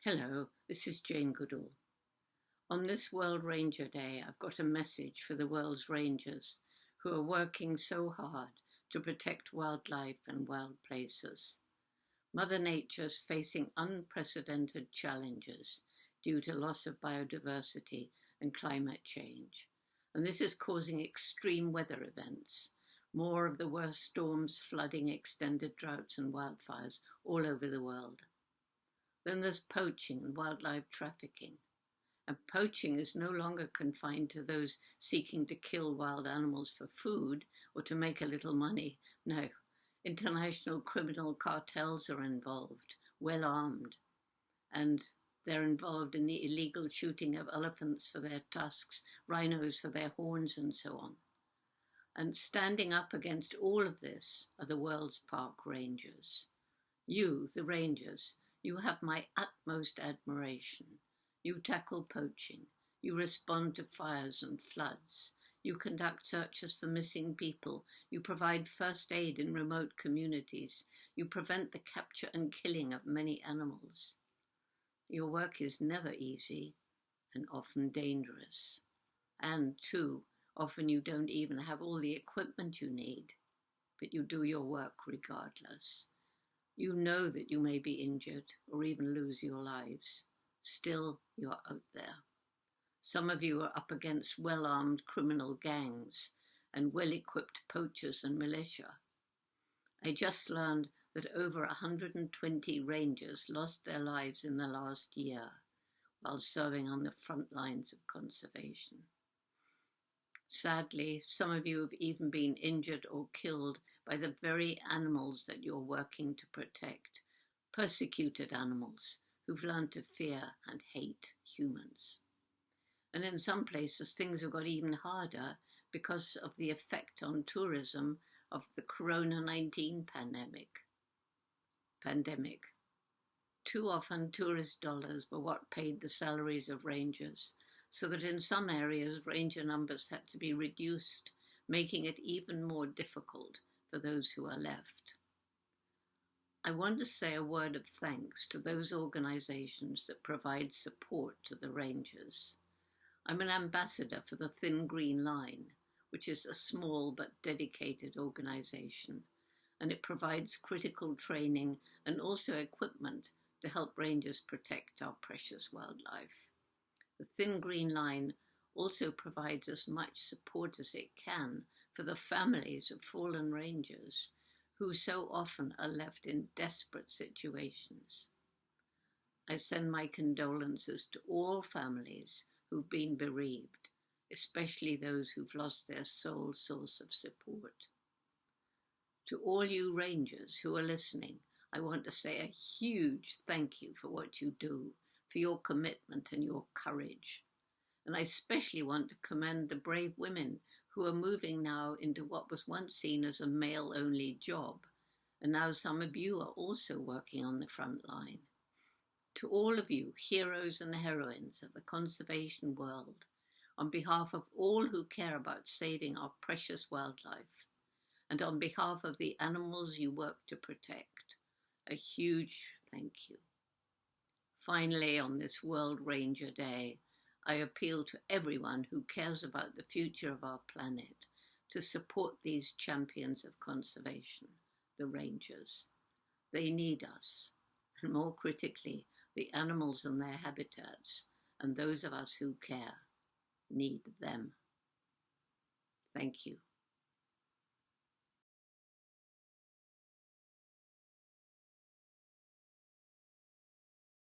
Hello, this is Jane Goodall. On this World Ranger Day, I've got a message for the world's rangers who are working so hard to protect wildlife and wild places. Mother Nature's facing unprecedented challenges due to loss of biodiversity and climate change. And this is causing extreme weather events, more of the worst storms, flooding, extended droughts and wildfires all over the world. Then there's poaching and wildlife trafficking. And poaching is no longer confined to those seeking to kill wild animals for food or to make a little money. No, international criminal cartels are involved, well armed, and they're involved in the illegal shooting of elephants for their tusks, rhinos for their horns, and so on. And standing up against all of this are the world's park rangers. You, the rangers, you have my utmost admiration. You tackle poaching. You respond to fires and floods. You conduct searches for missing people. You provide first aid in remote communities. You prevent the capture and killing of many animals. Your work is never easy and often dangerous. And too, often you don't even have all the equipment you need, but you do your work regardless. You know that you may be injured or even lose your lives. Still, you are out there. Some of you are up against well-armed criminal gangs and well-equipped poachers and militia. I just learned that over 120 rangers lost their lives in the last year while serving on the front lines of conservation. Sadly, some of you have even been injured or killed by the very animals that you're working to protect, persecuted animals who've learned to fear and hate humans. And in some places, things have got even harder because of the effect on tourism of the Corona-19 pandemic. Too often, tourist dollars were what paid the salaries of rangers, so that in some areas, ranger numbers had to be reduced, making it even more difficult for those who are left. I want to say a word of thanks to those organizations that provide support to the rangers. I'm an ambassador for the Thin Green Line, which is a small but dedicated organization, and it provides critical training and also equipment to help rangers protect our precious wildlife. The Thin Green Line also provides as much support as it can for the families of fallen rangers who so often are left in desperate situations. I send my condolences to all families who've been bereaved, especially those who've lost their sole source of support. To all you rangers who are listening, I want to say a huge thank you for what you do, for your commitment and your courage. And I especially want to commend the brave women who are moving now into what was once seen as a male-only job, and now some of you are also working on the front line. To all of you, heroes and heroines of the conservation world, on behalf of all who care about saving our precious wildlife, and on behalf of the animals you work to protect, a huge thank you. Finally, on this World Ranger Day, I appeal to everyone who cares about the future of our planet to support these champions of conservation, the rangers. They need us, and more critically, the animals and their habitats, and those of us who care need them. Thank you.